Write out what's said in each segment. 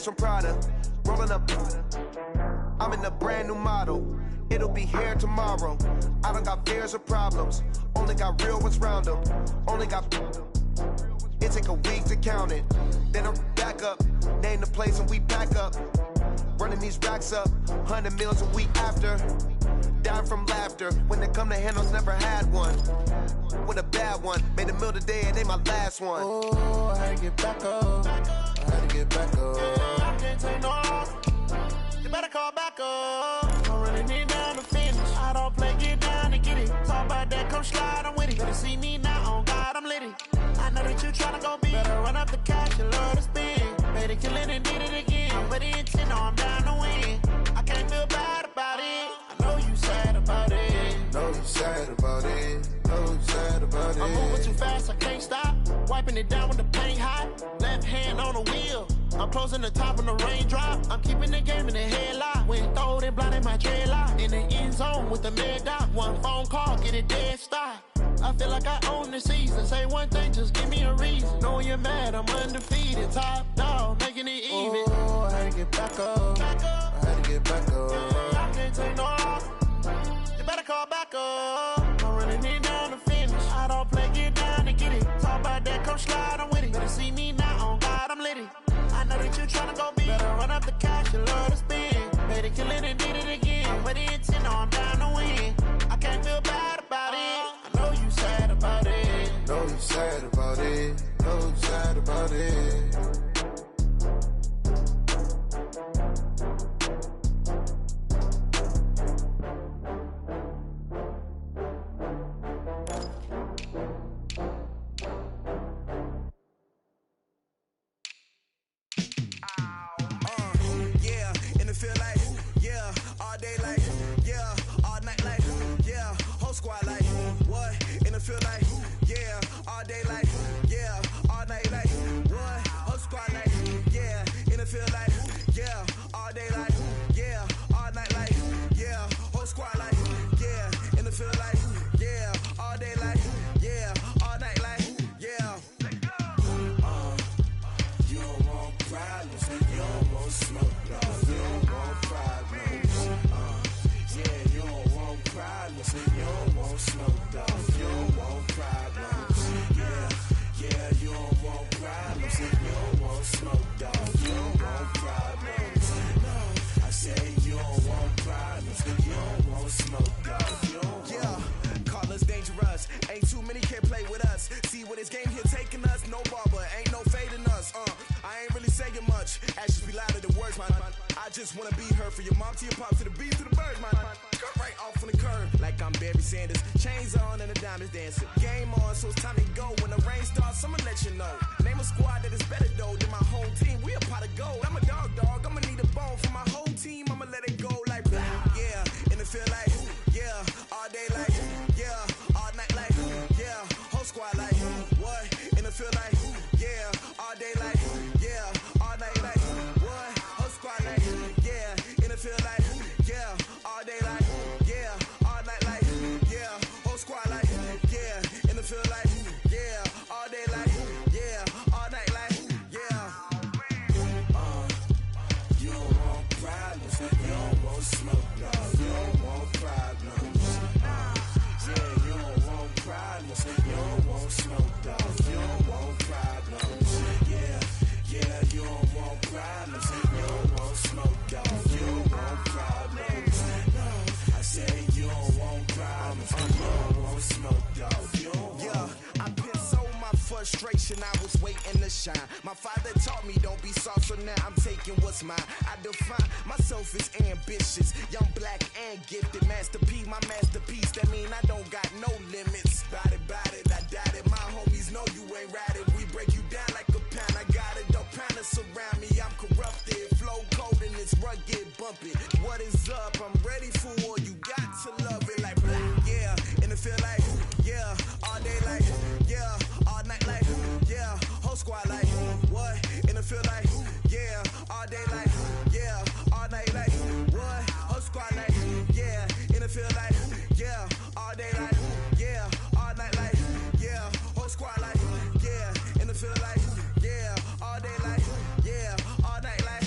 from Prada, rolling up. I'm in a brand new model. It'll be here tomorrow. I don't got fears or problems. Only got real ones round them. Only got. It take a week to count it. Then I'm back up. Name the place and we pack up. Running these racks up. 100 meals a week after. Dying from laughter. When they come to handles, never had one. With a bad one. Made a meal today and ain't my last one. Oh, I had to get back up. I had to get back up. I can't take no loss. You better call back up. I'm running it down to finish. I don't play, get down to get it. Talk about that, come slide, I'm with it. Better see me now, on God, I'm litty. I know that you tryna go big. Better run up the cash, you love to spin. Made it, kill it, and did it again. But the intent, no, I'm down to win. I can't feel bad about it. I know you sad about it. Know you sad about it. Know you sad about it. I'm moving too fast, I can't stop. Wiping it down with the paint hot. Left hand on the wheel. I'm closing the top when the raindrop. I'm keeping the game in the headlock. When throwed and blinded my dreadlock. In the end zone with the mad dot. One phone call, get it dead stop. I feel like I own the season. Say one thing, just give me a reason. Knowing you're mad, I'm undefeated. Top dog, making it even. Oh, I had to get back up. I had to get back up. I can't take no loss. You better call back up. I'm running it down to finish. I don't play, get down to get it. Talk about that, come slide, I'm with it. Better see me now, on God, I'm litty. I know that you tryna go big. Better run up the cash, you love to spin. Made it, kill it, and did it again. But the intent, no, I'm down to win. I can't feel bad about it. I know you sad about it. Know you sad about it. Know you sad about it. Squad like, what? In the field like, yeah, all day like, yeah, all night like, what? Whole squad like, yeah, in the field like, yeah, all day like, yeah, all night like, yeah, whole squad like, yeah, in the field like, yeah, all day like, yeah, all night like, yeah. You don't want problems, you don't want smoke, no, you don't want problems, yeah, you don't want problems, you don't want smoke, dog, you don't want problems, yeah, you don't want problems, you don't want smoke, dog, you don't want problems, no, I say you don't want problems, you don't want smoke, dog, you don't want. Call us dangerous, ain't too many can play with us, see what this game here taking us, no barber, ain't no fading us, I ain't really saying much, actions be louder than words, man. I just wanna be heard from your mom to your pop to the beat to the birds, man. Cut right off on the curb, like I'm Barry Sanders. Chains on and the diamonds dancing. Game on, so it's time to go. When the rain starts, I'ma let you know. Name a squad that is better though than my whole team. We a pot of gold. I'm a dog, I'ma need a bone for my whole team. I'ma let it go like blah. Yeah, in the field like, yeah, all day like, yeah, all night like, yeah, whole squad like, what? In the field like, yeah, all day like, yeah, all night like, what? Whole squad like, yeah, in the field like, yeah, all day like, yeah, all night like, yeah, whole squad like, yeah, in the field like, yeah, all day like, yeah, all night like, yeah. You don't want problems, you don't want smoke, no, you don't want problems. Yeah, you don't want problems, you don't want smoke, dog, you don't want problems. Yeah, you don't want problems, you don't want smoke, dog, you don't want problems. No, I say you don't want problems, you don't want smoke, dog, you don't want. Yeah, I've been so my frustration, I was waiting to shine. My father taught me don't be soft, so now I'm taking what's mine. I define myself as ambitious, young, black, and gifted. Master P, my masterpiece, that mean I don't got no limits. Bout it, I doubt it. My homies know you ain't ratted. We break you down like a pound. I got it, don't pound surround me. I'm corrupted, flow cold and it's rugged, bumpy. What is up? I'm ready for war. You got to love it like black. Yeah, in the field like, yeah, all day like, yeah, all night like, yeah, whole squad like, what? In the field like, yeah, all day like, yeah, all night like, what? Whole squad like, yeah, in the field like, yeah, all day like, yeah, all night like, yeah, whole squad like, yeah, in the field like, yeah, all day like, yeah, all night like,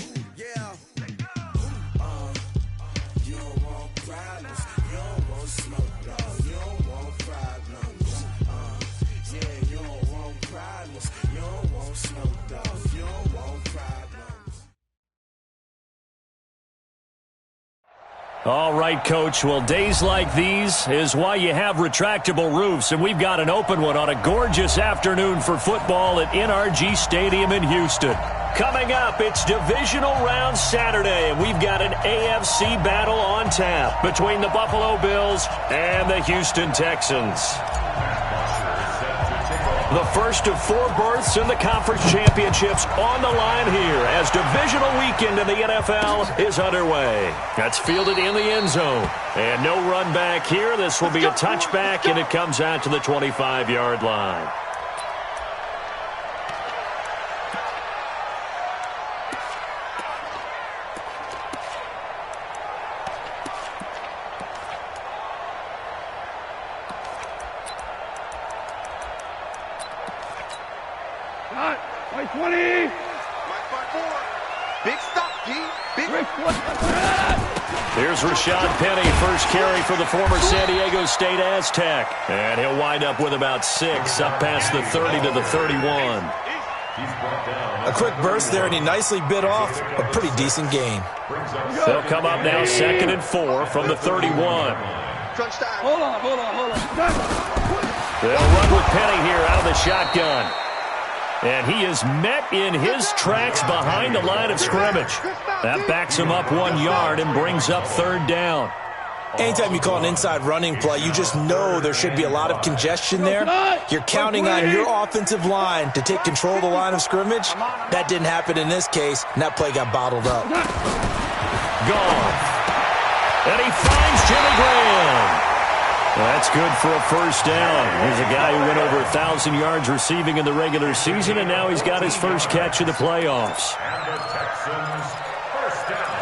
All right, Coach. Well, days like these is why you have retractable roofs, and we've got an open one on a gorgeous afternoon for football at NRG Stadium in Houston. Coming up, it's Divisional Round Saturday, and we've got an AFC battle on tap between the Buffalo Bills and the Houston Texans. The first of 4 berths in the conference championships on the line here as divisional weekend in the NFL is underway. That's fielded in the end zone. And no run back here. This will be a touchback, and it comes out to the 25-yard line. Here's Rashad Penny, first carry for the former San Diego State Aztec. And he'll wind up with about 6, up past the 30 to the 31. A quick burst there, and he nicely bit off a pretty decent gain. They'll come up now 2nd and 4 from the 31. Hold on. They'll run with Penny here out of the shotgun. And he is met in his tracks behind the line of scrimmage. That backs him up 1 yard and brings up 3rd down. Anytime you call an inside running play, you just know there should be a lot of congestion there. You're counting on your offensive line to take control of the line of scrimmage. That didn't happen in this case, and that play got bottled up. Gone. And he finds Jimmy Graham. That's good for a first down. Here's a guy who went over 1,000 yards receiving in the regular season, and now he's got his first catch in the playoffs. And the Texans, first down.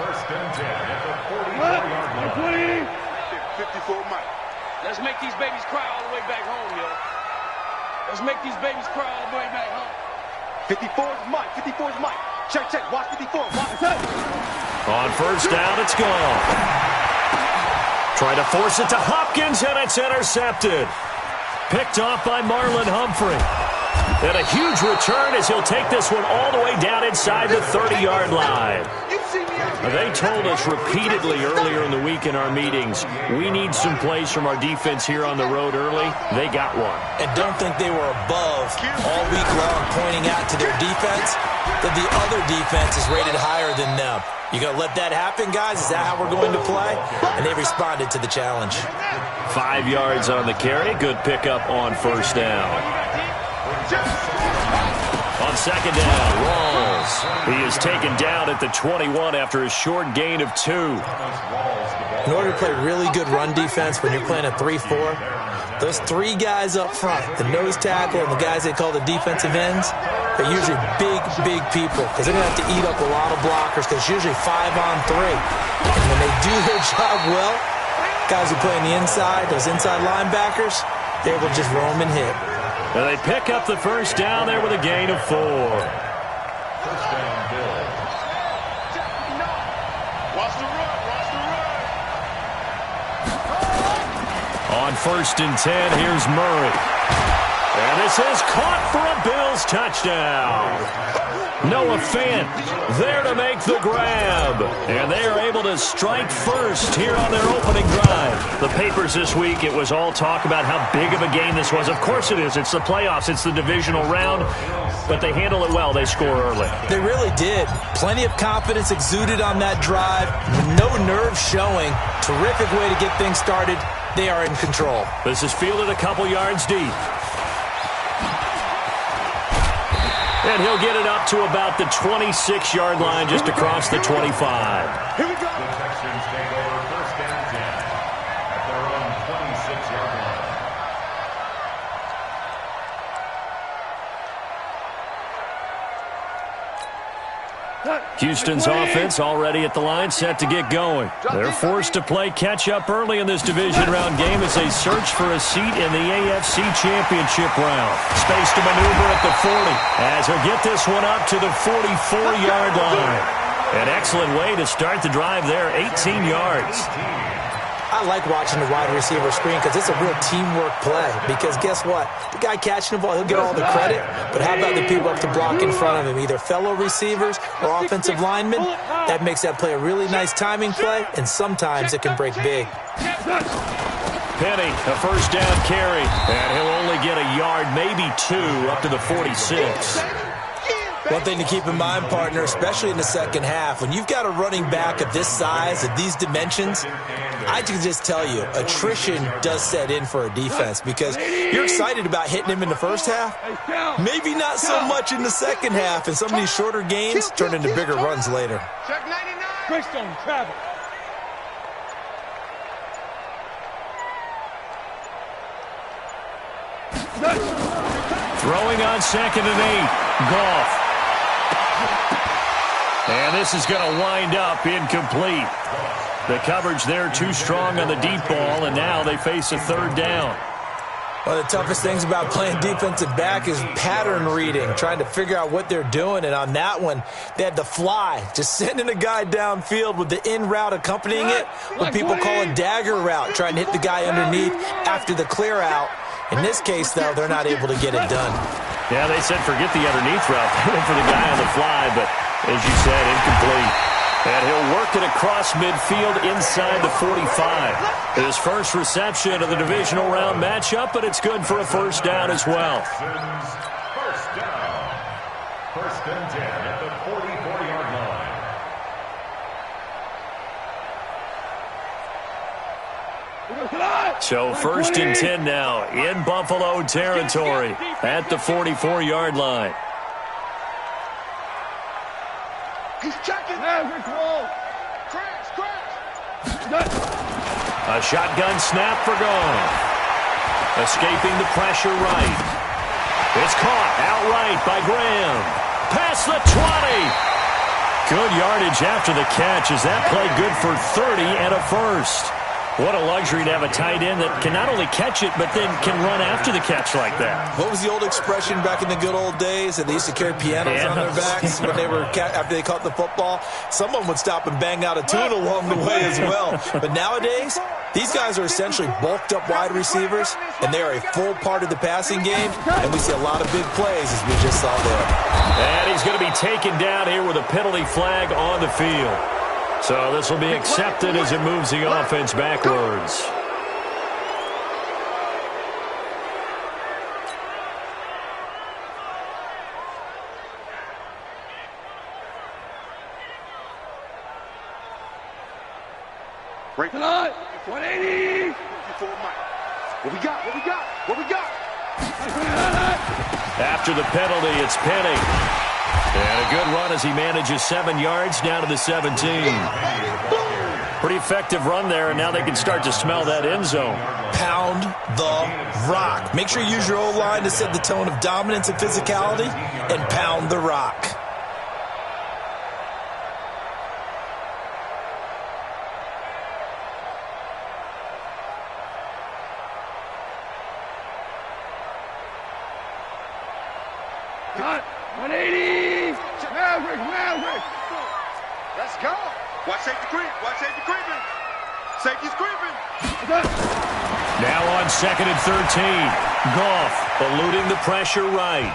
1st and 10 at the 44-yard line. 54 Mike. Let's make these babies cry all the way back home, yo. Let's make these babies cry all the way back home. 54's Mike. 54's Mike. Check. Watch 54. Watch. On first down, it's gone. Trying to force it to Hopkins, and it's intercepted. Picked off by Marlon Humphrey. And a huge return as he'll take this one all the way down inside the 30-yard line. They told us repeatedly earlier in the week in our meetings, we need some plays from our defense here on the road early. They got one. And don't think they were above all week long pointing out to their defense that the other defense is rated higher than them. You going to let that happen, guys? Is that how we're going to play? And they responded to the challenge. 5 yards on the carry. Good pickup on first down. On second down, Rawls. He is taken down at the 21 after a short gain of 2. In order to play really good run defense when you're playing a 3-4, those 3 guys up front, the nose tackle and the guys they call the defensive ends, they're usually big people because they're going to have to eat up a lot of blockers because it's usually 5-on-3. And when they do their job well, guys who play on the inside, those inside linebackers, they're able to just roam and hit. And they pick up the first down there with a gain of 4. First down, Bill. Watch the run. On 1st and 10, here's Murray. And this is caught for a Bills touchdown. Noah Fant there to make the grab. And they are able to strike first here on their opening drive. The papers this week, it was all talk about how big of a game this was. Of course it is. It's the playoffs. It's the divisional round. But they handle it well. They score early. They really did. Plenty of confidence exuded on that drive. No nerves showing. Terrific way to get things started. They are in control. This is fielded a couple yards deep. And he'll get it up to about the 26-yard line, just across the 25. Here we go. The Texans take over 1st and 10 at their own 26-yard line. Houston's offense already at the line, set to get going. They're forced to play catch-up early in this division round game as they search for a seat in the AFC Championship round. Space to maneuver at the 40 as he'll get this one up to the 44-yard line. An excellent way to start the drive there, 18 yards. I like watching the wide receiver screen because it's a real teamwork play. Because guess what? The guy catching the ball, he'll get all the credit. But how about the people up to block in front of him, either fellow receivers or offensive linemen? That makes that play a really nice timing play, and sometimes it can break big. Penny, a first down carry, and he'll only get a yard, maybe 2, up to the 46. One thing to keep in mind, partner, especially in the second half, when you've got a running back of this size, of these dimensions, I can just tell you, attrition does set in for a defense because you're excited about hitting him in the first half. Maybe not so much in the second half, and some of these shorter gains turn into bigger runs later. Check 99. Greystone, travel. Throwing on 2nd and 8. Goff. And this is going to wind up incomplete. The coverage there too strong on the deep ball, and now they face a 3rd down. One of the toughest things about playing defensive back is pattern reading, trying to figure out what they're doing. And on that one, they had the fly, just sending a guy downfield with the in route accompanying it, what people call a dagger route, trying to hit the guy underneath after the clear out. In this case, though, they're not able to get it done. Yeah, they said forget the underneath route. They went for the guy on the fly, but as you said, incomplete. And he'll work it across midfield inside the 45. His first reception of the divisional round matchup, but it's good for a first down as well. First down. 1st and 10 at the 44-yard line. So 1st and 10 now in Buffalo territory at the 44-yard line. He's checking. Crash. A shotgun snap for Goff. Escaping the pressure right. It's caught outright by Graham. Past the 20. Good yardage after the catch. Is that play good for 30 and a first? What a luxury to have a tight end that can not only catch it, but then can run after the catch like that. What was the old expression back in the good old days that they used to carry pianos on their backs when they were after they caught the football? Someone would stop and bang out a tune along the way as well. But nowadays, these guys are essentially bulked up wide receivers, and they are a full part of the passing game, and we see a lot of big plays as we just saw there. And he's going to be taken down here with a penalty flag on the field. So this will be accepted as it moves the offense backwards. Break the line. 180. What we got? After the penalty, it's Penny. And a good run as he manages 7 yards down to the 17. Pretty effective run there, and now they can start to smell that end zone. Pound the rock. Make sure you use your O-line to set the tone of dominance and physicality, and pound the rock. Cut. 180. Maverick. Let's go. Watch safety creeping. Safety's creeping. Now on 2nd and 13. Goff eluding the pressure right.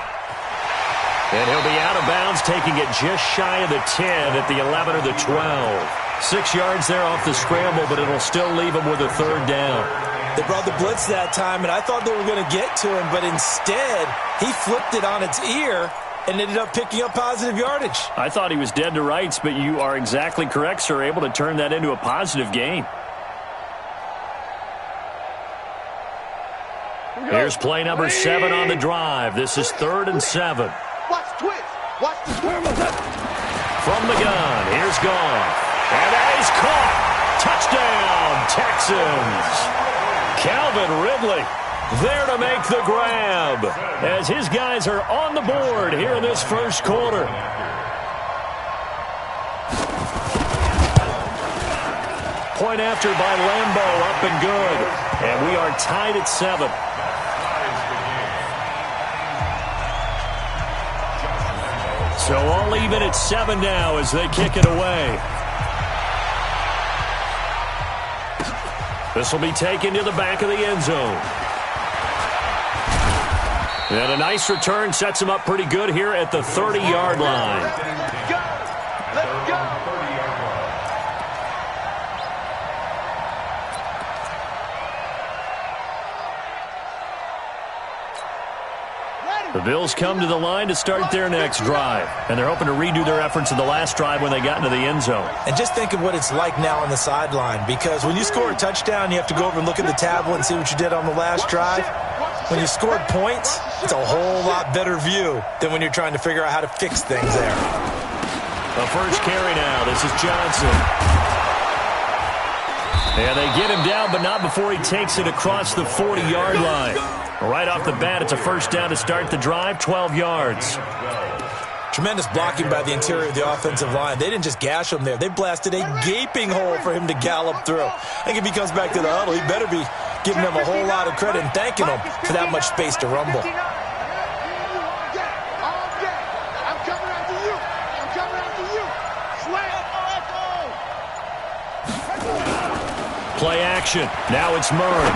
And he'll be out of bounds, taking it just shy of the 10 at the 11 or the 12. 6 yards there off the scramble, but it'll still leave him with a 3rd down. They brought the blitz that time, and I thought they were going to get to him, but instead, he flipped it on its ear and ended up picking up positive yardage. I thought he was dead to rights, but you are exactly correct, sir. Able to turn that into a positive gain. Here's play number 7 on the drive. This is 3rd and 7. Watch twist. Watch the twirl. From the gun, here's Goff. And that is caught. Touchdown, Texans. Calvin Ridley there to make the grab as his guys are on the board here in this first quarter. Point after by Lambeau, up and good. And we are tied at 7. So all even at 7 now as they kick it away. This will be taken to the back of the end zone. And a nice return sets him up pretty good here at the 30-yard line. Let's go! Let's go! The Bills come to the line to start their next drive, and they're hoping to redo their efforts in the last drive when they got into the end zone. And just think of what it's like now on the sideline, because when you score a touchdown, you have to go over and look at the tablet and see what you did on the last drive. When you scored points, it's a whole lot better view than when you're trying to figure out how to fix things there. The first carry now. This is Johnson. And they get him down, but not before he takes it across the 40-yard line. Right off the bat, it's a first down to start the drive, 12 yards. Tremendous blocking by the interior of the offensive line. They didn't just gash him there. They blasted a gaping hole for him to gallop through. I think if he comes back to the huddle, he better be giving them a whole lot of credit and thanking them for that much space to rumble. Play action. Now it's Murray.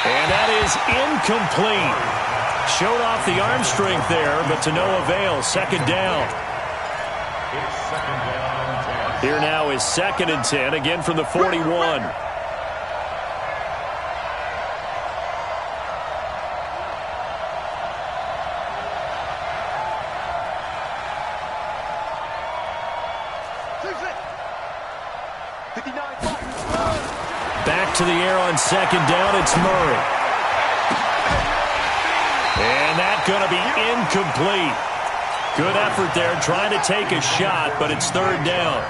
And that is incomplete. Showed off the arm strength there, but to no avail. Second down. Here now is 2nd and 10, again from the 41. Back to the air on 2nd down, it's Murray. And that's going to be incomplete. Good effort there, trying to take a shot, but it's 3rd down.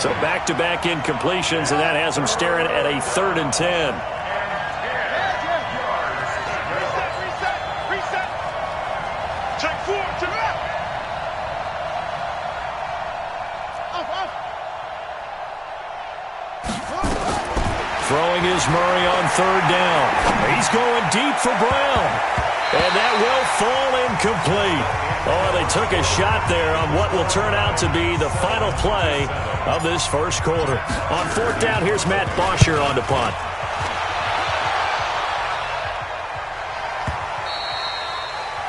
So back-to-back incompletions, and that has them staring at a 3rd and 10. Check 4 to the left. Throwing is Murray on 3rd down. He's going deep for Brown. And that will fall incomplete. Oh, they took a shot there on what will turn out to be the final play of this first quarter. On 4th down, here's Matt Bosher on the punt.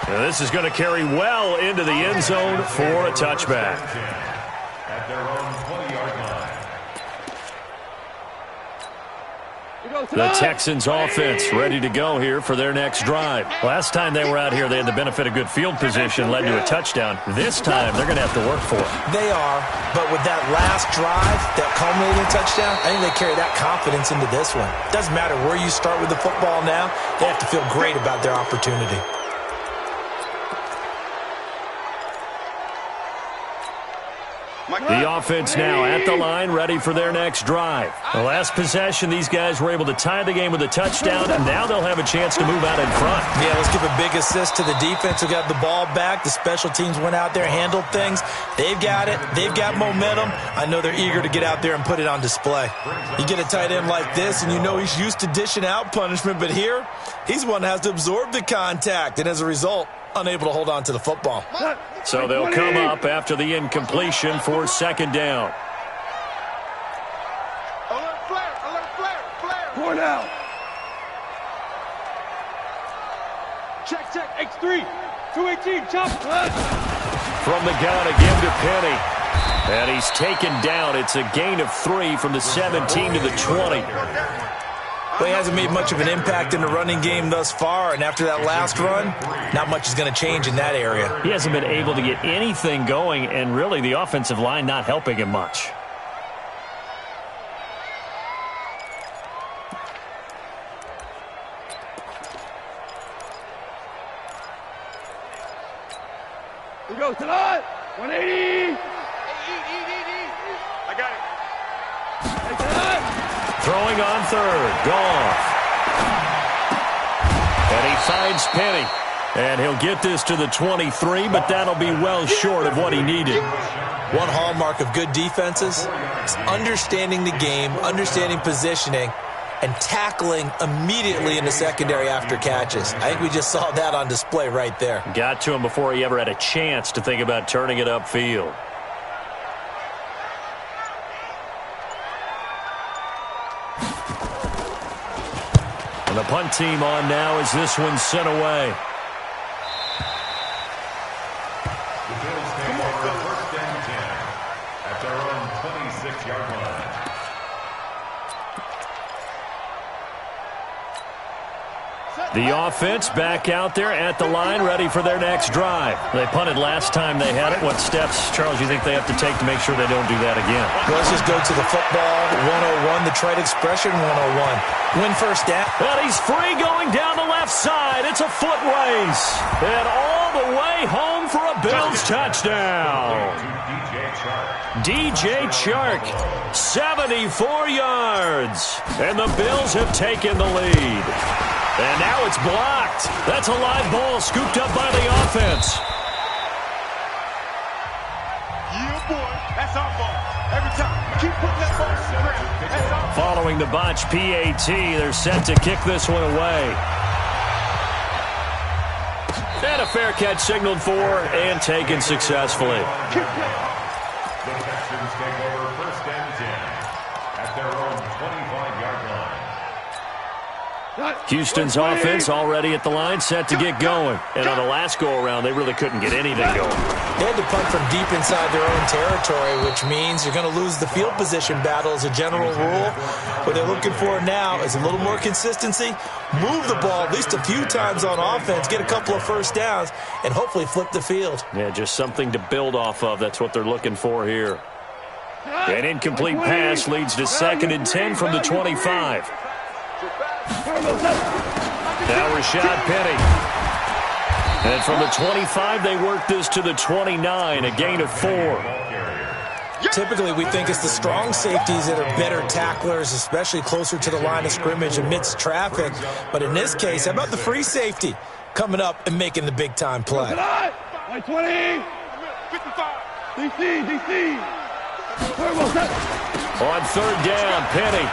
Now this is going to carry well into the end zone for a touchback. At their own 20-yard line. The Texans offense ready to go here for their next drive. Last time they were out here, they had the benefit of good field position, led to a touchdown. This time, they're going to have to work for it. They are, but with that last drive, that culminating touchdown, I think they carry that confidence into this one. Doesn't matter where you start with the football now, they have to feel great about their opportunity. The offense now at the line, ready for their next drive. The last possession, these guys were able to tie the game with a touchdown, and now they'll have a chance to move out in front. Yeah, let's give a big assist to the defense who got the ball back. The special teams went out there, handled things. They've got it. They've got momentum. I know they're eager to get out there and put it on display. You get a tight end like this, and you know he's used to dishing out punishment, but here, he's one that has to absorb the contact, and as a result, unable to hold on to the football. So they'll come up after the incompletion for 2nd down. Alert flare. Four now. Check, X3. 218, chop. From the gun again to Penny. And he's taken down. It's a gain of 3 from the 17 to the 20. Well, he hasn't made much of an impact in the running game thus far, and after that last run, not much is going to change in that area. He hasn't been able to get anything going, and really the offensive line not helping him much. We go to the 180. I got it. Throwing on 3rd, Goff. And he finds Penny. And he'll get this to the 23, but that'll be well short of what he needed. One hallmark of good defenses is understanding the game, understanding positioning, and tackling immediately in the secondary after catches. I think we just saw that on display right there. Got to him before he ever had a chance to think about turning it upfield. And the punt team on now as this one's sent away. The Bills take over first and 10 at their own 26-yard line. The offense back out there at the line, ready for their next drive. They punted last time they had it. What steps, Charles, you think they have to take to make sure they don't do that again? Well, let's just go to the football 101, the trade expression 101. Win first down. And he's free going down the left side. It's a foot race. And all the way home for a Bills touchdown. DJ Chark, 74 yards. And the Bills have taken the lead. And now it's blocked. That's a live ball scooped up by the offense. Yeah, boy. That's our ball. Every time. Keep putting that ball on the ground. That's our ball. Following the botch PAT, they're set to kick this one away. And a fair catch signaled for and taken successfully. The Texans take over first and 10 at their own 25-yard line. Houston's offense already at the line, set to get going. And on the last go-around, they really couldn't get anything going. They had to punt from deep inside their own territory, which means you're going to lose the field position battle as a general rule. What they're looking for now is a little more consistency, move the ball at least a few times on offense, get a couple of first downs, and hopefully flip the field. Yeah, just something to build off of. That's what they're looking for here. An incomplete pass leads to 2nd and 10 from the 25. Now Rashad Penny. And from the 25, they work this to the 29, a gain of 4. Typically, we think it's the strong safeties that are better tacklers, especially closer to the line of scrimmage amidst traffic. But in this case, how about the free safety coming up and making the big-time play? 20, 55, DC. On 3rd down, Penny.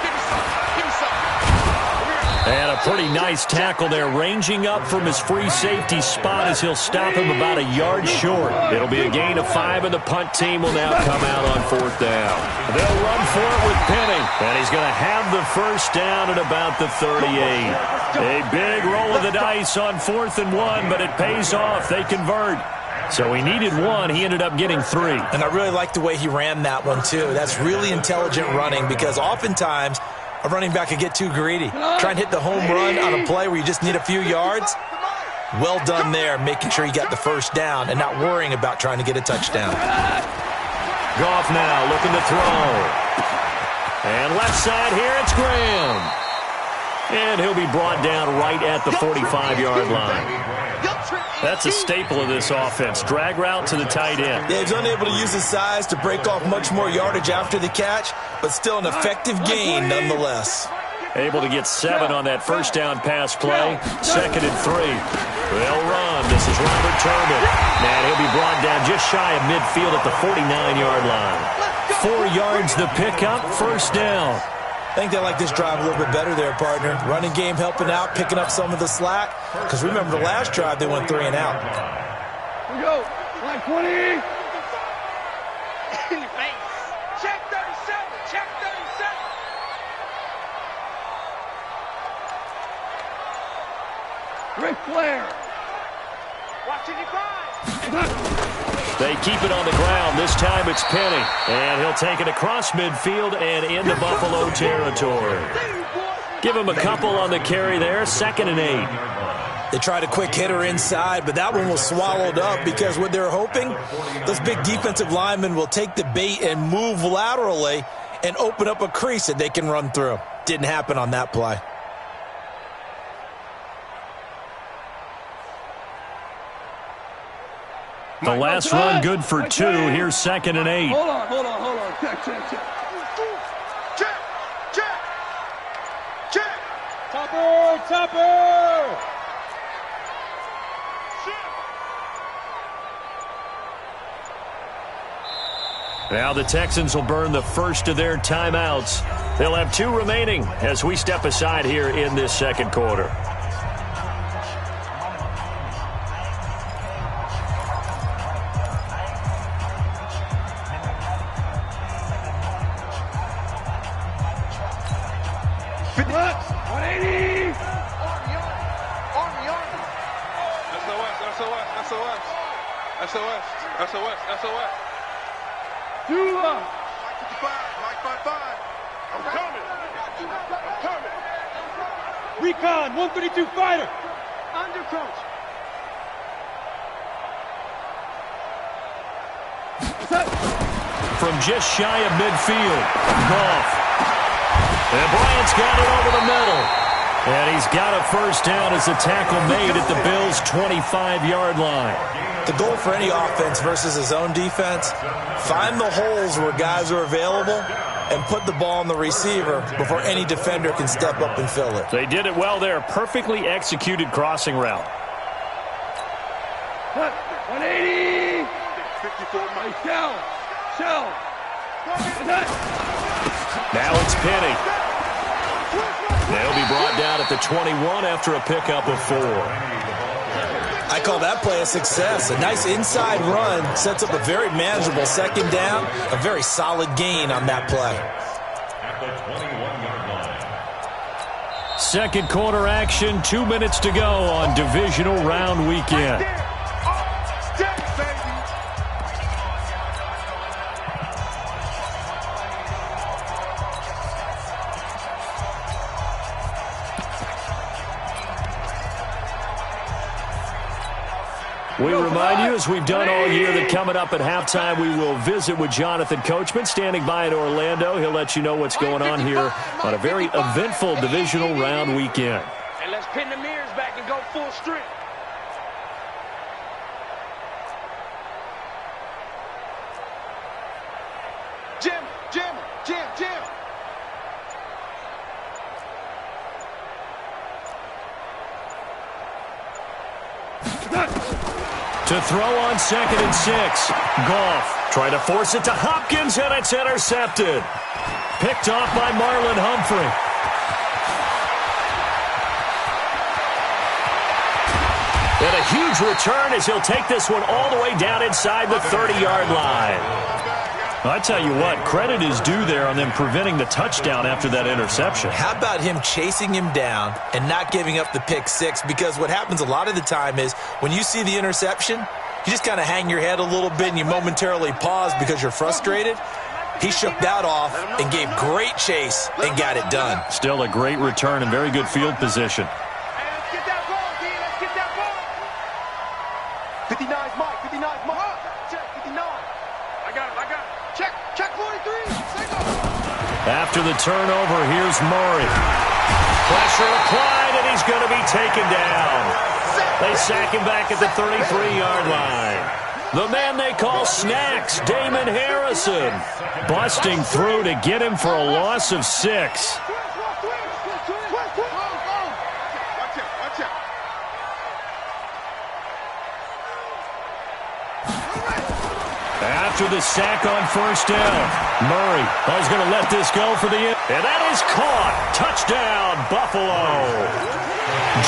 And a pretty nice tackle there, ranging up from his free safety spot as he'll stop him about a yard short. It'll be a gain of 5, and the punt team will now come out on 4th down. They'll run for it with Penny, and he's going to have the first down at about the 38. A big roll of the dice on 4th and 1, but it pays off. They convert. So he needed 1. He ended up getting 3. And I really like the way he ran that one, too. That's really intelligent running because oftentimes a running back could get too greedy. Try and hit the home run on a play where you just need a few yards. Well done there, making sure you got the first down and not worrying about trying to get a touchdown. Goff now looking to throw. And left side here, it's Graham. And he'll be brought down right at the 45-yard line. That's a staple of this offense. Drag route to the tight end. Yeah, he's unable to use his size to break off much more yardage after the catch, but still an effective gain nonetheless. Able to get 7 on that first down pass play. 2nd and 3. They'll run. This is Robert Turbin. And he'll be brought down just shy of midfield at the 49-yard line. 4 yards the pickup, first down. I think they like this drive a little bit better there, partner. Running game helping out, picking up some of the slack. Because remember the last drive, they went 3 and out. Here we go. Line 20. In your face. Check 37. Check 37. Ric Flair. Watching you guys. They keep it on the ground. This time it's Penny. And he'll take it across midfield and into Buffalo territory. Give him a couple on the carry there. 2nd and 8. They tried a quick hitter inside, but that one was swallowed up because what they're hoping, those big defensive linemen will take the bait and move laterally and open up a crease that they can run through. Didn't happen on that play. The last run good for 2. Here's 2nd and 8. Hold on. Check. Topper. Now the Texans will burn the first of their timeouts. They'll have 2 remaining as we step aside here in this 2nd quarter. SOS. SOS. SOS. SOS. Dula. Mike 55. Mike 55. I'm coming. I'm coming. Recon, 132 fighter. Under coach. From just shy of midfield, Goff. And Bryant's got it over the middle. And he's got a first down as the tackle made at the Bills' 25-yard line. The goal for any offense versus his own defense, find the holes where guys are available and put the ball on the receiver before any defender can step up and fill it. They did it well there. Perfectly executed crossing route. 180. 54 Mike. Shell. Now it's Penny. They'll be brought down at the 21 after a pickup of 4. I call that play a success. A nice inside run sets up a very manageable second down, a very solid gain on that play. At the 21-yard line. Second quarter action, 2 minutes to go on divisional round weekend. We remind you, as we've done all year, that coming up at halftime, we will visit with Jonathan Coachman, standing by in Orlando. He'll let you know what's going on here on a very eventful divisional round weekend. And let's pin the mirrors back and go full strength. Jim. To throw on 2nd and 6. Goff trying to force it to Hopkins, and it's intercepted. Picked off by Marlon Humphrey. And a huge return as he'll take this one all the way down inside the 30-yard line. I tell you what, credit is due there on them preventing the touchdown after that interception. How about him chasing him down and not giving up the pick six? Because what happens a lot of the time is when you see the interception, you just kind of hang your head a little bit and you momentarily pause because you're frustrated. He shook that off and gave great chase and got it done. Still a great return and very good field position. Let's get that ball, D. Let's get that ball. 59's Mike. 59's Mike. Check, 59. I got it. Check 43. After the turnover, here's Murray. Pressure applied, and he's going to be taken down. They sack him back at the 33-yard line. The man they call Snacks, Damon Harrison, busting through to get him for a loss of 6. Watch out. After the sack on first down, Murray is going to let this go for the end. And that is caught. Touchdown, Buffalo.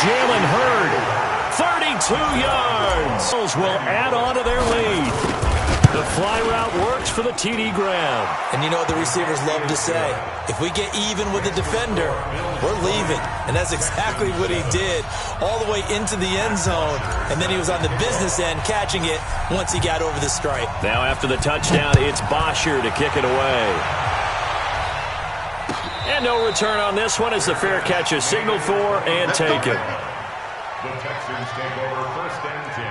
Jalen Hurd, 32 yards. Will add on to their lead. The fly route works for the TD grab. And you know what the receivers love to say? If we get even with the defender, we're leaving. And that's exactly what he did all the way into the end zone. And then he was on the business end catching it once he got over the stripe. Now after the touchdown, it's Bosher to kick it away. And no return on this one as the fair catch is signaled for and taken. The Texans take over 1st and 10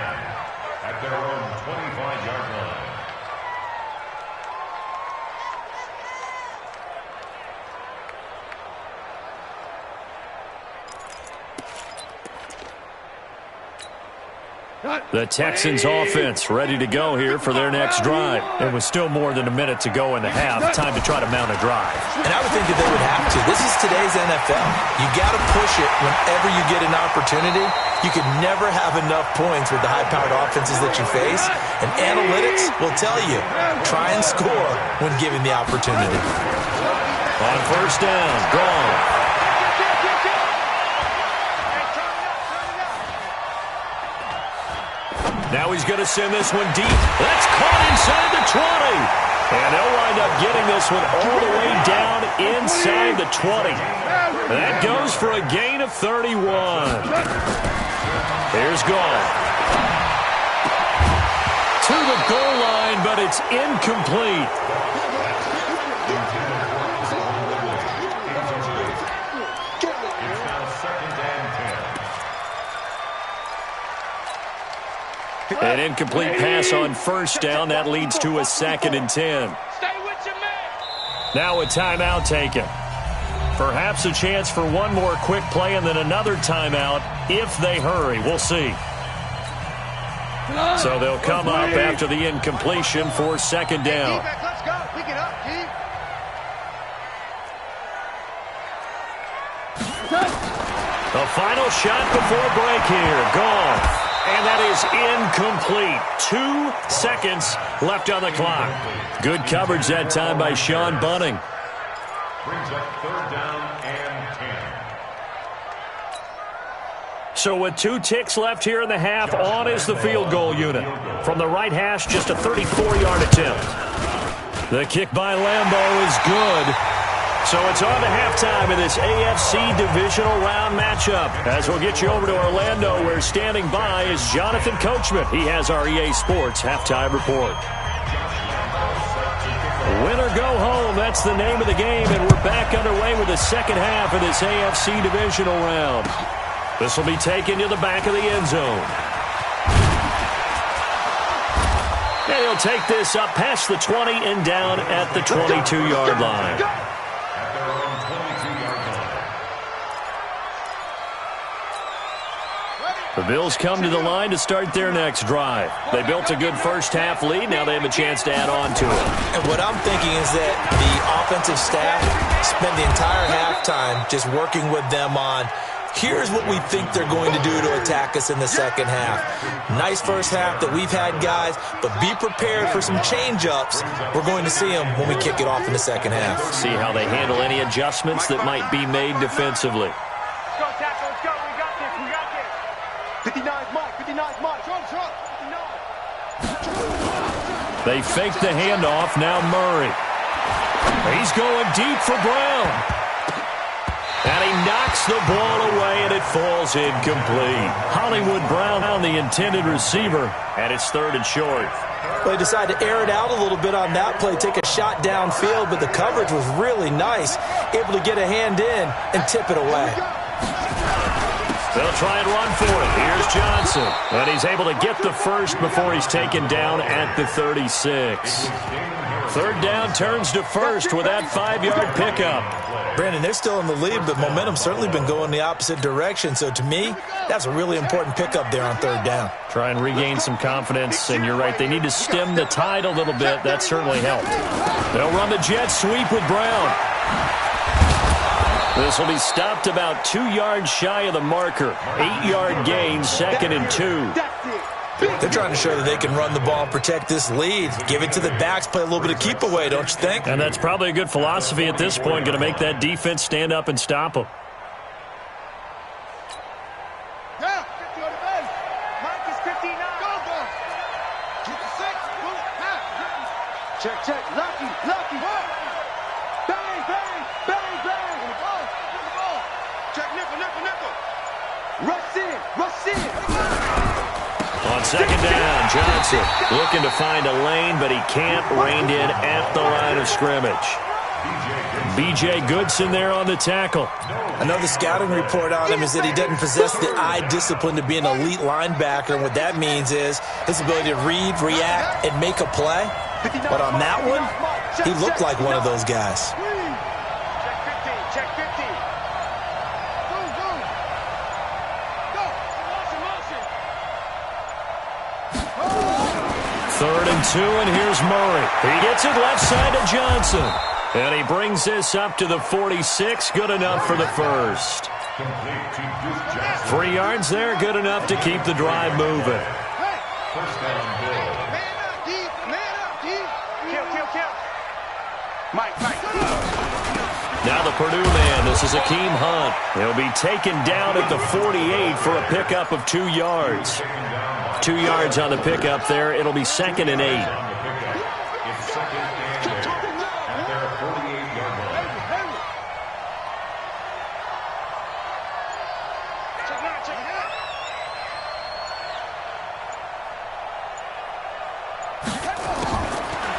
at their own 25-yard line. The Texans offense ready to go here for their next drive. It was still more than a minute to go in the half. Time to try to mount a drive. And I would think that they would have to. This is today's NFL. You got to push it whenever you get an opportunity. You can never have enough points with the high-powered offenses that you face. And analytics will tell you, try and score when given the opportunity. On first down, gone. Now he's going to send this one deep. That's caught inside the 20. And they'll wind up getting this one all the way down inside the 20. That goes for a gain of 31. Here's Goff. to the goal line, but it's incomplete. An incomplete pass on first down. That leads to a 2nd and 10. Stay with your man. Now a timeout taken. Perhaps a chance for one more quick play and then another timeout if they hurry. We'll see. So they'll come up after the incompletion for 2nd down. Let's go. Pick it up, Keith. The final shot before break here. Gone. And that is incomplete. 2 seconds left on the clock. Good coverage that time by Sean Bunning. Brings up 3rd down and 10. So with 2 ticks left here in the half, on is the field goal unit. From the right hash, just a 34-yard attempt. The kick by Lambeau is good. So it's on to halftime in this AFC divisional round matchup. As we'll get you over to Orlando, where standing by is Jonathan Coachman. He has our EA Sports halftime report. Win or go home, that's the name of the game, and we're back underway with the second half of this AFC divisional round. This will be taken to the back of the end zone. And he'll take this up past the 20 and down at the 22-yard line. The Bills come to the line to start their next drive. They built a good first-half lead. Now they have a chance to add on to it. And what I'm thinking is that the offensive staff spent the entire halftime just working with them on, here's what we think they're going to do to attack us in the second half. Nice first half that we've had, guys, but be prepared for some change-ups. We're going to see them when we kick it off in the second half. See how they handle any adjustments that might be made defensively. Let's go, tackle. Let's go. We got this. We got this. 59's Mike. 59's Mike. Trump. 59. They fake the handoff. Now Murray. He's going deep for Brown. And he knocks the ball away, and it falls incomplete. Hollywood Brown on the intended receiver, and it's 3rd and short. They decided to air it out a little bit on that play, take a shot downfield, but the coverage was really nice, able to get a hand in and tip it away. They'll try and run for it. Here's Johnson, and he's able to get the first before he's taken down at the 36. 3rd down turns to first with that 5-yard pickup. Brandon, they're still in the lead, but momentum's certainly been going the opposite direction. So to me, that's a really important pickup there on 3rd down. Try and regain some confidence, and you're right, they need to stem the tide a little bit. That certainly helped. They'll run the jet sweep with Brown. This will be stopped about 2 yards shy of the marker. 8-yard gain, 2nd and 2. They're trying to show that they can run the ball and protect this lead. Give it to the backs, play a little bit of keep away, don't you think? And that's probably a good philosophy at this point, going to make that defense stand up and stop them. Yeah, 50 on the base. Mike is 59. Go, go. Get the 6. Check, check. Lucky. Bang, bang, bang, bang. In the ball. Check, nickel. Rush in. On 2nd down, Johnson looking to find a lane, but he can't. Reined in at the line of scrimmage. B.J. Goodson there on the tackle. I know the scouting report on him is that he doesn't possess the eye discipline to be an elite linebacker, and what that means is his ability to read, react, and make a play. But on that one, he looked like one of those guys. Check 15. Go. 3rd and 2, and here's Murray. He gets it left side to Johnson. And he brings this up to the 46. Good enough for the first. 3 yards there, good enough to keep the drive moving. First down, Bill. Man up, Keith. Kill. Mike. Now the Purdue man, this is Akeem Hunt. He'll be taken down at the 48 for a pickup of 2 yards. 2 yards on the pickup there. It'll be 2nd and 8.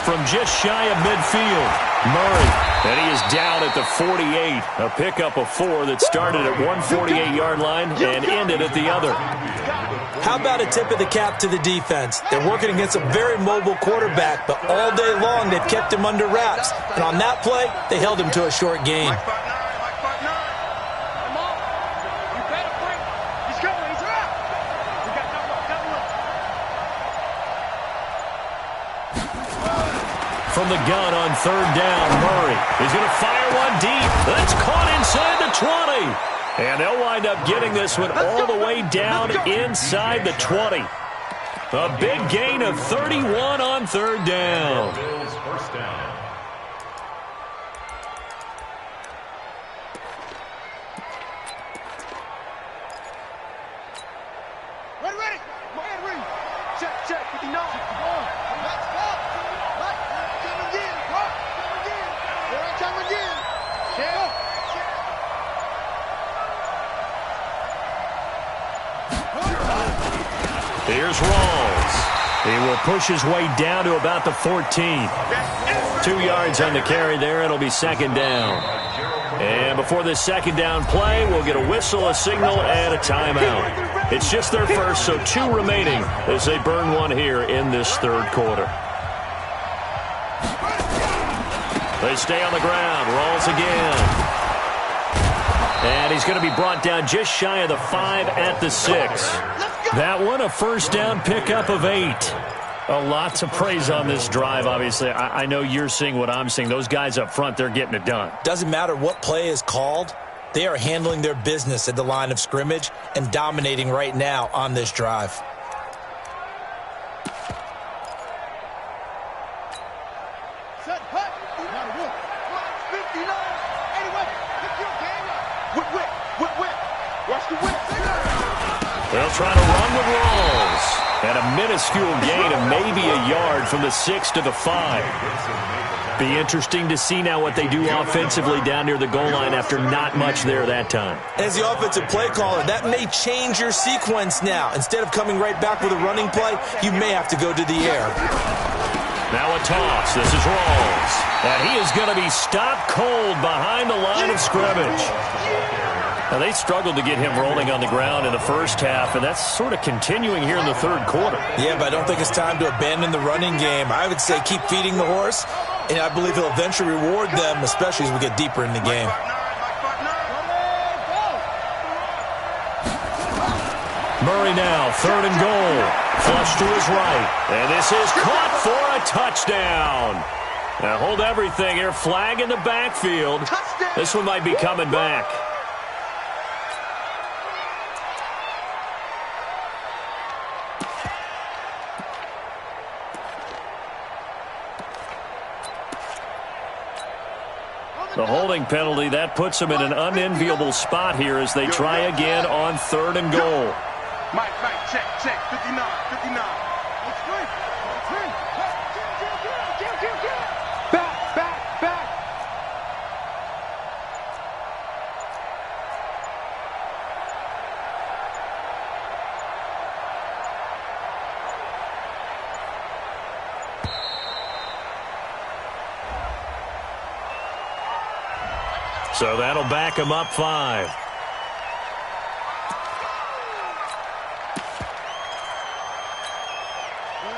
from just shy of midfield. Murray, and he is down at the 48. A pickup of 4 that started at 148-yard line and ended at the other. How about a tip of the cap to the defense? They're working against a very mobile quarterback, but all day long they've kept him under wraps. And on that play, they held him to a short gain. From the gun on 3rd down, Murray is going to fire one deep. That's caught inside the 20. And they'll wind up getting this one all the way down inside the 20. A big gain of 31 on 3rd down. Bills first down. Ready. Man, ready. Check. 59. Let's go. Come again. Here's Rawls. He will push his way down to about the 14. 2 yards on the carry there. It'll be 2nd down. And before this 2nd down play, we'll get a whistle, a signal, and a timeout. It's just their first, so 2 remaining as they burn one here in this 3rd quarter. They stay on the ground. Rawls again. And he's going to be brought down just shy of the 5 at the 6. That one, a 1st down pickup of 8. A lot to praise on this drive, obviously. I know you're seeing what I'm seeing. Those guys up front, they're getting it done. Doesn't matter what play is called. They are handling their business at the line of scrimmage and dominating right now on this drive. Set, hut. 59. Anyway, pick your game up. Whip. Watch the whip. They'll try to run with Rawls. And a minuscule gain of maybe a yard from the 6 to the 5. Be interesting to see now what they do offensively down near the goal line after not much there that time. As the offensive play caller, that may change your sequence now. Instead of coming right back with a running play, you may have to go to the air. Now a toss. This is Rawls. And he is going to be stopped cold behind the line of scrimmage. Now, they struggled to get him rolling on the ground in the first half, and that's sort of continuing here in the 3rd quarter. Yeah, but I don't think it's time to abandon the running game. I would say keep feeding the horse, and I believe he'll eventually reward them, especially as we get deeper in the game. Murray now, 3rd and goal. Flush to his right. And this is caught for a touchdown. Now hold everything here. Flag in the backfield. This one might be coming back. The holding penalty, that puts them in an unenviable spot here as they try again on 3rd and goal. Mike, check. 59. Back. So that'll back him up 5.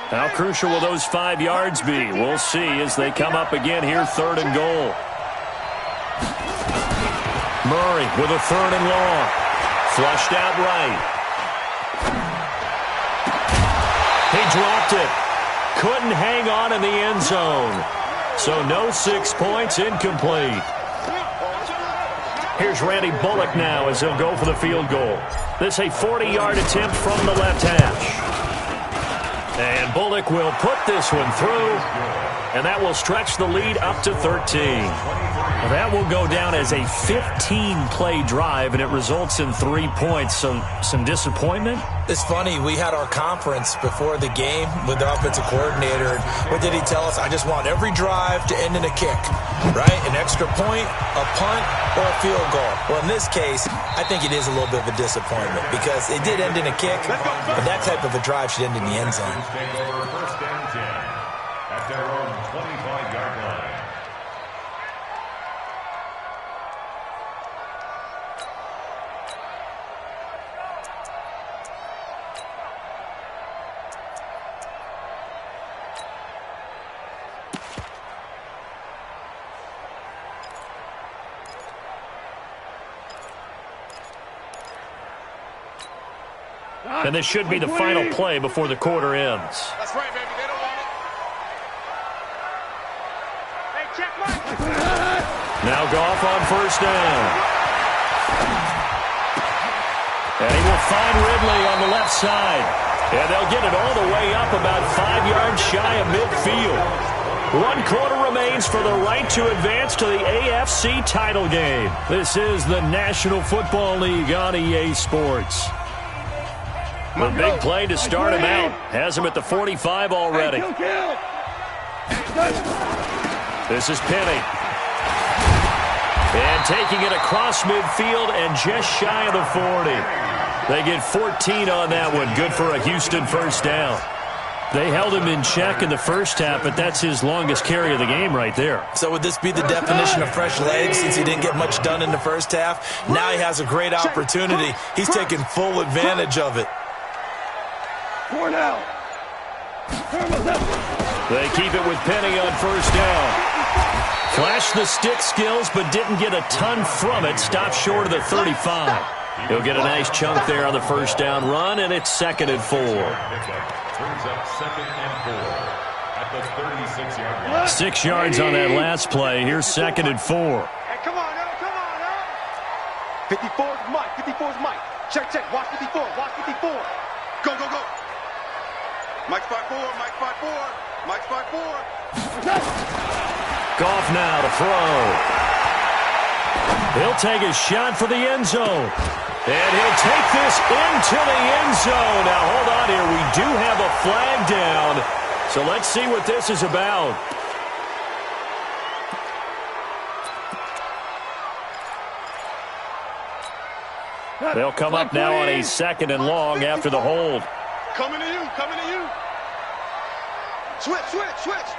How crucial will those 5 yards be? We'll see as they come up again here, 3rd and goal. Murray with a 3rd and long. Flushed out right. He dropped it. Couldn't hang on in the end zone. So no 6 points, incomplete. Here's Randy Bullock now as he'll go for the field goal. This a 40-yard attempt from the left hash. And Bullock will put this one through, and that will stretch the lead up to 13. That will go down as a 15-play drive, and it results in 3 points. So some disappointment? It's funny, we had our conference before the game with the offensive coordinator. What did he tell us? I just want every drive to end in a kick, right? An extra point, a punt, or a field goal. Well, in this case, I think it is a little bit of a disappointment because it did end in a kick, but that type of a drive should end in the end zone. First and 10 at their own 25-yard line. And this should be the final play before the quarter ends. That's right, baby. They don't want it. Hey, check Mike. Now Goff on first down. And he will find Ridley on the left side. And they'll get it all the way up about 5 yards shy of midfield. 1 quarter remains for the right to advance to the AFC title game. This is the National Football League on EA Sports. The big play to start him out. Has him at the 45 already. This is Penny. And taking it across midfield and just shy of the 40. They get 14 on that one. Good for a Houston first down. They held him in check in the first half, but that's his longest carry of the game right there. So would this be the definition of fresh legs since he didn't get much done in the first half? Now he has a great opportunity. He's taking full advantage of it. They keep it with Penny on first down. Flashed the stick skills, but didn't get a ton from it. Stopped short of the 35. He'll get a nice chunk there on the first down run, and it's 2nd and 4. Brings up 2nd and 4 at the 36-yard line. 6 yards on that last play. Here's 2nd and 4. Hey, come on, Earl. Come on, Earl. 54's Mike. 54's Mike. Check, check. Watch 54. Watch 54. Go, go, go. Mike's 5-4. Mike's 5-4. Mike's 5-4. Goff now to throw. He'll take a shot for the end zone. And he'll take this into the end zone. Now, hold on here. We do have a flag down. So let's see what this is about. They'll come up now on a 2nd and long after the hold. Coming to you. Coming to you. Switch, switch, switch.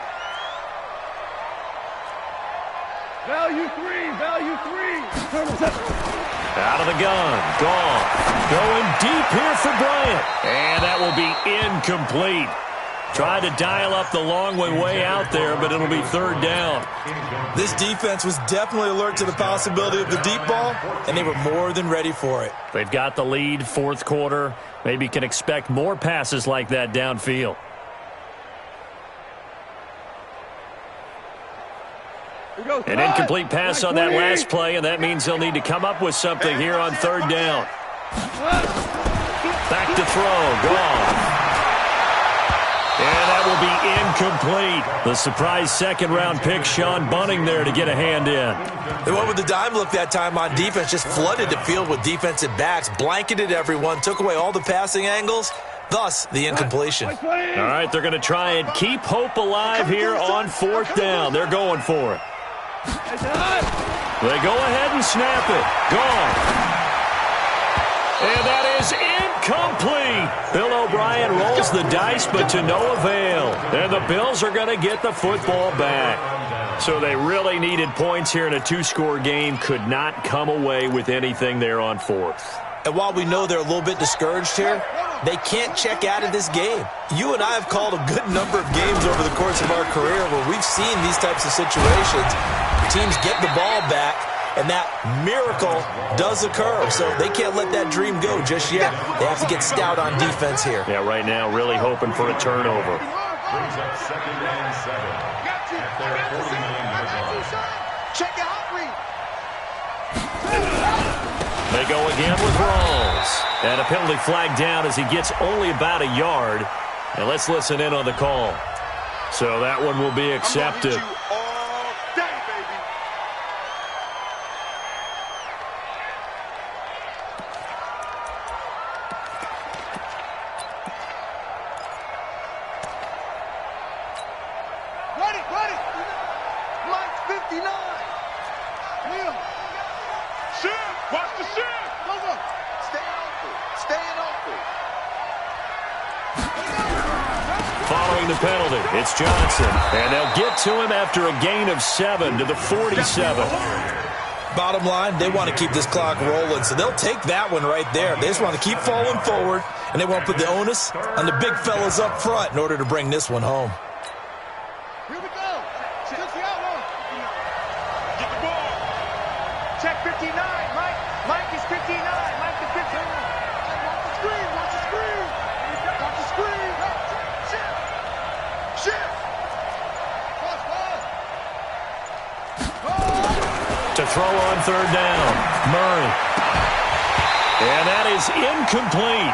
Value 3. Value 3. Out of the gun. Gone. Going deep here for Bryant. And that will be incomplete. Tried to dial up the long way out there, but it'll be 3rd down. This defense was definitely alert to the possibility of the deep ball, and they were more than ready for it. They've got the lead, 4th quarter. Maybe can expect more passes like that downfield. An incomplete pass on that last play, and that means they'll need to come up with something here on 3rd down. Back to throw. Gone. And that will be incomplete. The surprise 2nd-round pick, Sean Bunting there to get a hand in. And what would the dime look that time on defense? Just flooded the field with defensive backs, blanketed everyone, took away all the passing angles, thus the incompletion. All right, they're going to try and keep hope alive here on 4th down. They're going for it. They go ahead and snap it. Gone. And that is incomplete. Bill O'Brien rolls the dice, but to no avail. And the Bills are going to get the football back. So they really needed points here in a 2-score game. Could not come away with anything there on 4th. And while we know they're a little bit discouraged here, they can't check out of this game. You and I have called a good number of games over the course of our career where we've seen these types of situations. Teams get the ball back, and that miracle does occur. So they can't let that dream go just yet. They have to get stout on defense here. Yeah, right now really hoping for a turnover. Brings up 2nd and 7 at their 49-yard line. Check your hot read. They go again with Rawls. And a penalty flag down as he gets only about a yard. And let's listen in on the call. So that one will be accepted. penalty. It's Johnson. And they'll get to him after a gain of 7 to the 47. Bottom line, they want to keep this clock rolling, so they'll take that one right there. They just want to keep falling forward, and they want to put the onus on the big fellas up front in order to bring this one home. Here we go. Check the outlaw. Get the ball. Check 59. Mike is 59. Mike is 59. Watch the screen. Watch the screen. Watch the screen. Shift. To throw on third down, Murray. And that is incomplete.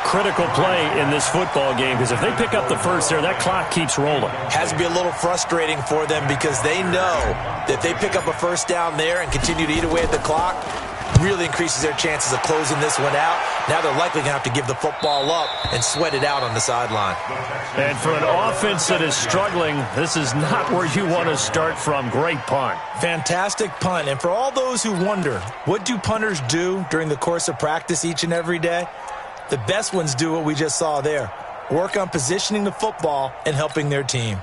Critical play in this football game, because if they pick up the first there, that clock keeps rolling. Has to be a little frustrating for them because they know that if they pick up a first down there and continue to eat away at the clock, really increases their chances of closing this one out. Now they're likely going to have to give the football up and sweat it out on the sideline. And for an offense that is struggling, this is not where you want to start from. Great punt. Fantastic punt. And for all those who wonder, what do punters do during the course of practice each and every day? The best ones do what we just saw there. Work on positioning the football and helping their team.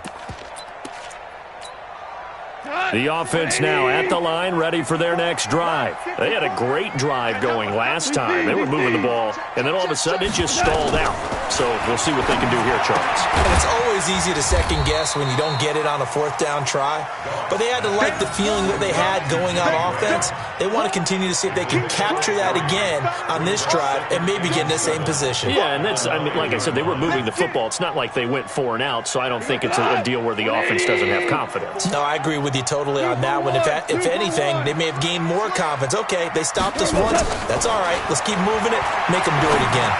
The offense now at the line, ready for their next drive. They had a great drive going last time. They were moving the ball, and then all of a sudden it just stalled out. So we'll see what they can do here, Charles. And it's always easy to second guess when you don't get it on a fourth down try. But they had to like the feeling that they had going on offense. They want to continue to see if they can capture that again on this drive and maybe get in the same position. Yeah, and that's, I mean, like I said, they were moving the football. It's not like they went 4 and out, so I don't think it's a deal where the offense doesn't have confidence. No, I agree with you totally on that one. If anything, they may have gained more confidence. Okay, they stopped us once. That's all right. Let's keep moving it. Make them do it again.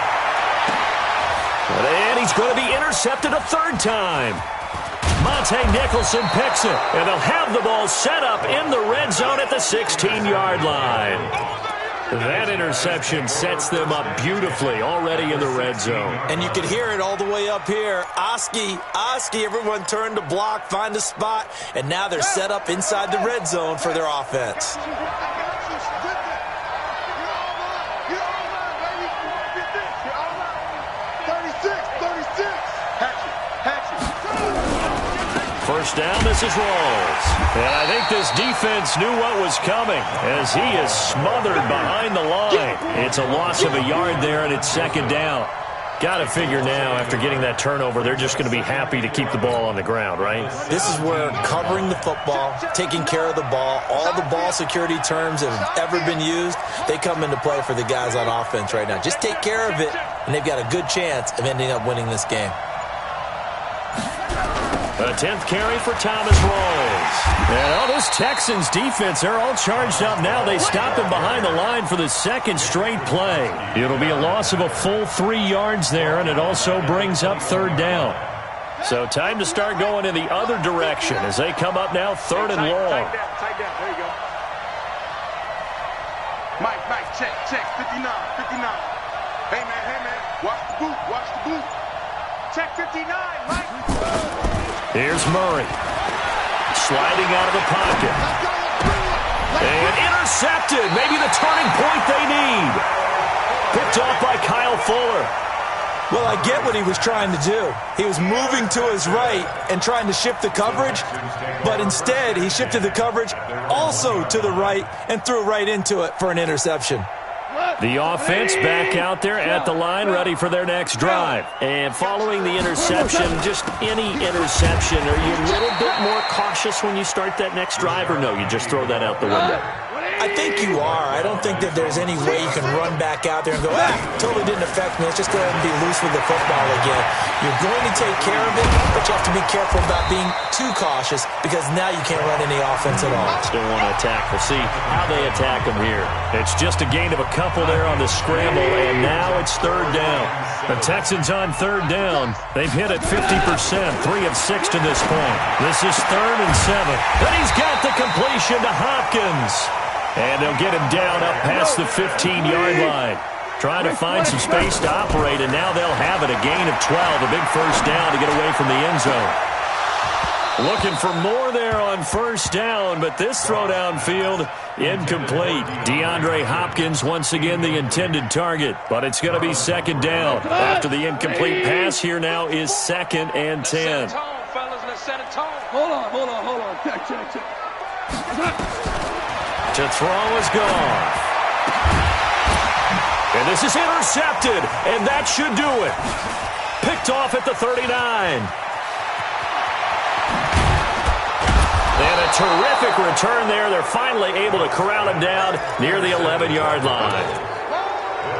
And he's going to be intercepted a third time. Monte Nicholson picks it, and they'll have the ball set up in the red zone at the 16-yard line. That interception sets them up beautifully already in the red zone. And you can hear it all the way up here. Oski, everyone turned to block, find a spot, and now they're set up inside the red zone for their offense. First down, this is Rawls. And I think this defense knew what was coming as he is smothered behind the line. It's a loss of a yard there, and it's second down. Got to figure now, after getting that turnover, they're just going to be happy to keep the ball on the ground, right? This is where covering the football, taking care of the ball, all the ball security terms that have ever been used, they come into play for the guys on offense right now. Just take care of it, and they've got a good chance of ending up winning this game. A 10th carry for Thomas Rawls. And all this Texans defense, they're all charged up now. They stop him behind the line for the second straight play. It'll be a loss of a full 3 yards there, and it also brings up third down. So time to start going in the other direction as they come up now third and long. Tight down. There you go. Mike, check. 59. Hey, man. Watch the boot. Check 59, Mike. Here's Murray. Sliding out of the pocket. And intercepted. Maybe the turning point they need. Picked off by Kyle Fuller. Well, I get what he was trying to do. He was moving to his right and trying to shift the coverage, but instead he shifted the coverage also to the right and threw right into it for an interception. The offense back out there at the line, ready for their next drive. And following the interception, just any interception, are you a little bit more cautious when you start that next drive, or no, you just throw that out the window? I think you are. I don't think that there's any way you can run back out there and go, totally didn't affect me. Let's just go ahead and be loose with the football again. You're going to take care of it, but you have to be careful about being too cautious because now you can't run any offense at all. Still want to attack. We'll see how they attack them here. It's just a gain of a couple there on the scramble, and now it's third down. The Texans on third down. They've hit it 50%, 3 of 6 to this point. This is 3rd and 7. But he's got the completion to Hopkins. And they'll get him down up past the 15-yard line. Trying to find some space to operate, and now they'll have it. A gain of 12, a big first down to get away from the end zone. Looking for more there on first down, but this throw downfield incomplete. DeAndre Hopkins once again the intended target, but it's going to be second down. After the incomplete pass, here now is 2nd and 10. Let's set a tone, fellas. Let's set a tone. Hold on. Check. To throw is gone. And this is intercepted, and that should do it. Picked off at the 39. And a terrific return there. They're finally able to corral him down near the 11-yard line.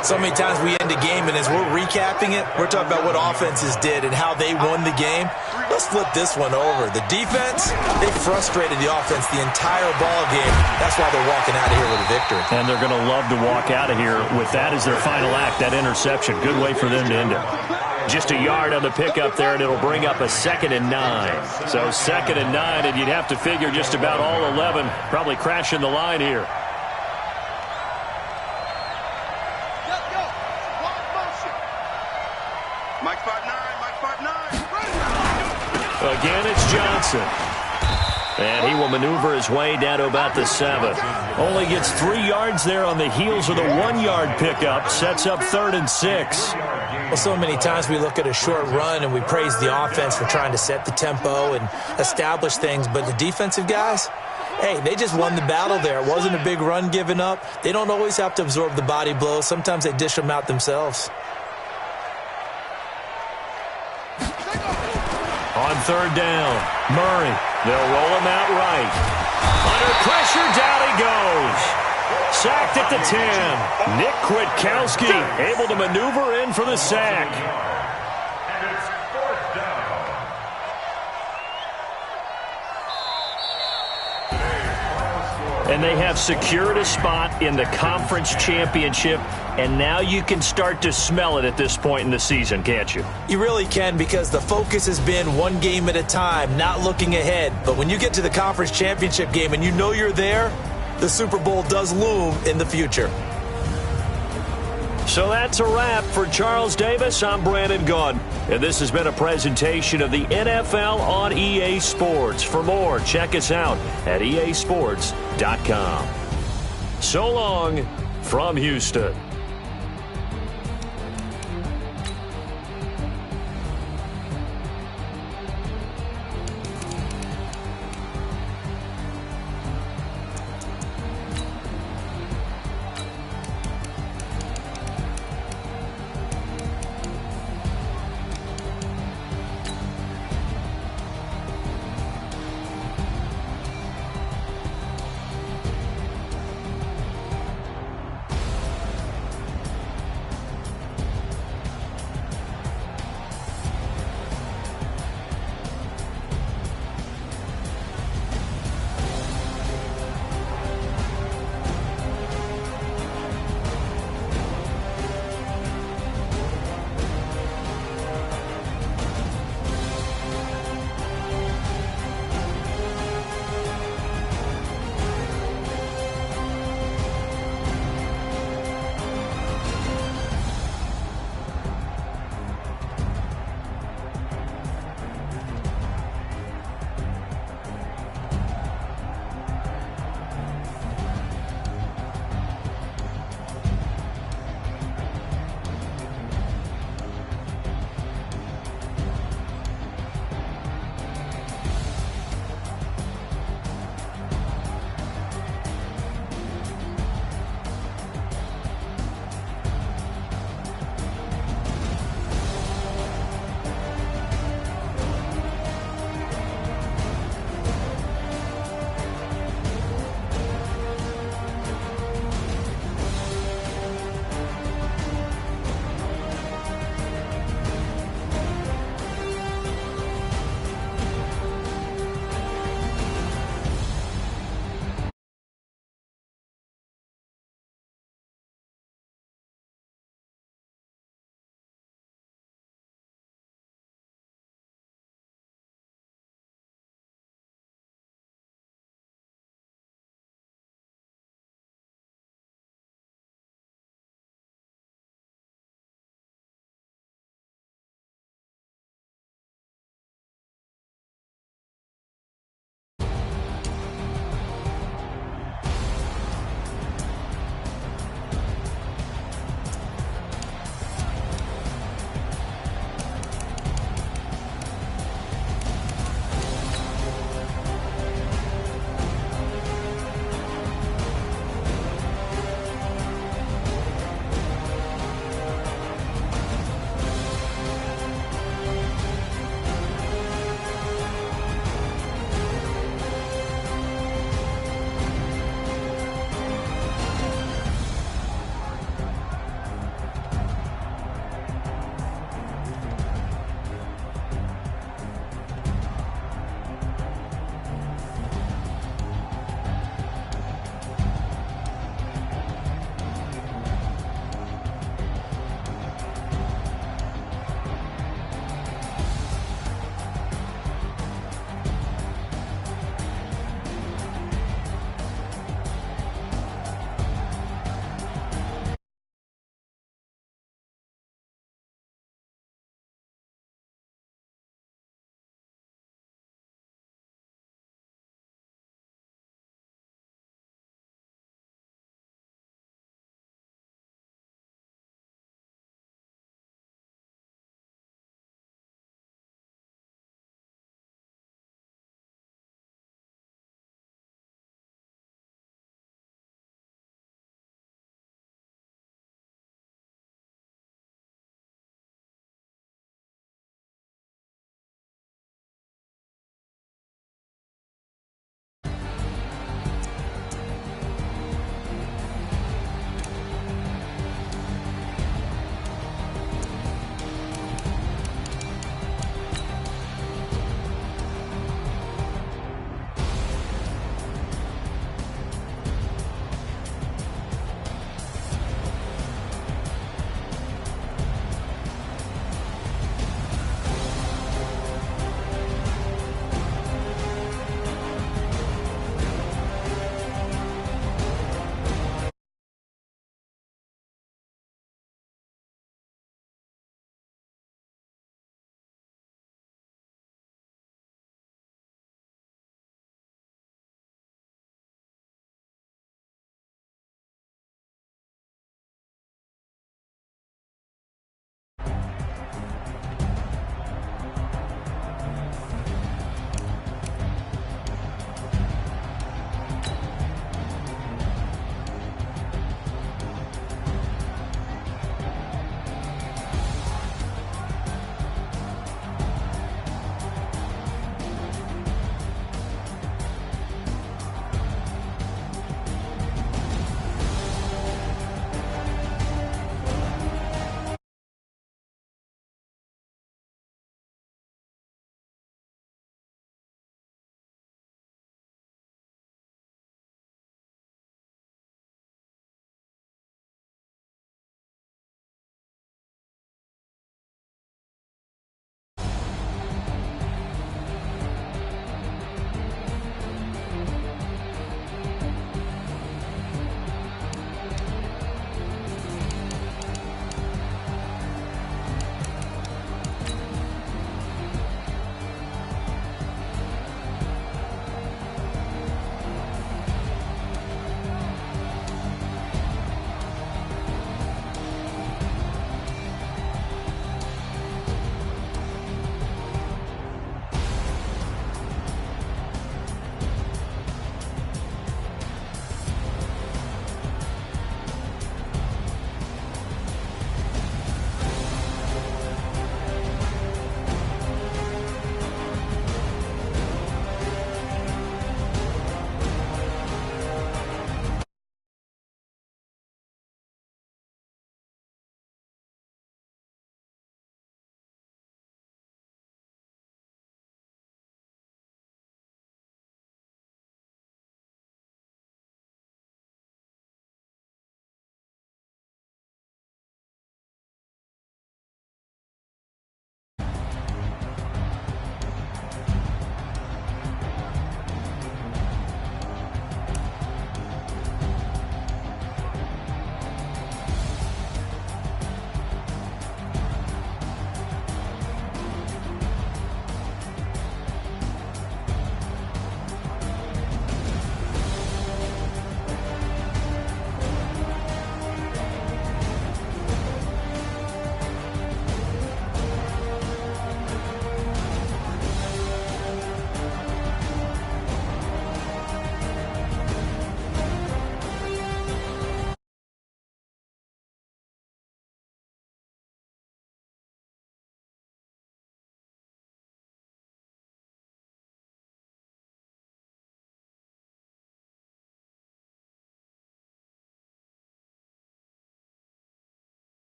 So many times we end a game, and as we're recapping it, we're talking about what offenses did and how they won the game. Let's flip this one over. The defense, they frustrated the offense the entire ball game. That's why they're walking out of here with a victory. And they're going to love to walk out of here with that as their final act, that interception. Good way for them to end it. Just a yard on the pickup there, and it'll bring up a 2nd and 9. So 2nd and 9, and you'd have to figure just about all 11 probably crashing the line here. Mike 5'9", Again, it's Johnson. And he will maneuver his way down to about the 7. Only gets 3 yards there on the heels of the 1-yard pickup. Sets up 3rd and 6. Well, so many times we look at a short run and we praise the offense for trying to set the tempo and establish things. But the defensive guys, hey, they just won the battle there. It wasn't a big run given up. They don't always have to absorb the body blows. Sometimes they dish them out themselves. On 3rd down, Murray. They'll roll him out right. Under pressure, down he goes. Sacked at the 10. Nick Kwiatkowski able to maneuver in for the sack. And it's 4th down. And they have secured a spot in the conference championship, and now you can start to smell it at this point in the season, can't you? You really can, because the focus has been one game at a time, not looking ahead. But when you get to the conference championship game and you know you're there, the Super Bowl does loom in the future. So that's a wrap for Charles Davis. I'm Brandon Gaudin, and this has been a presentation of the NFL on EA Sports. For more, check us out at easports.com. So long from Houston.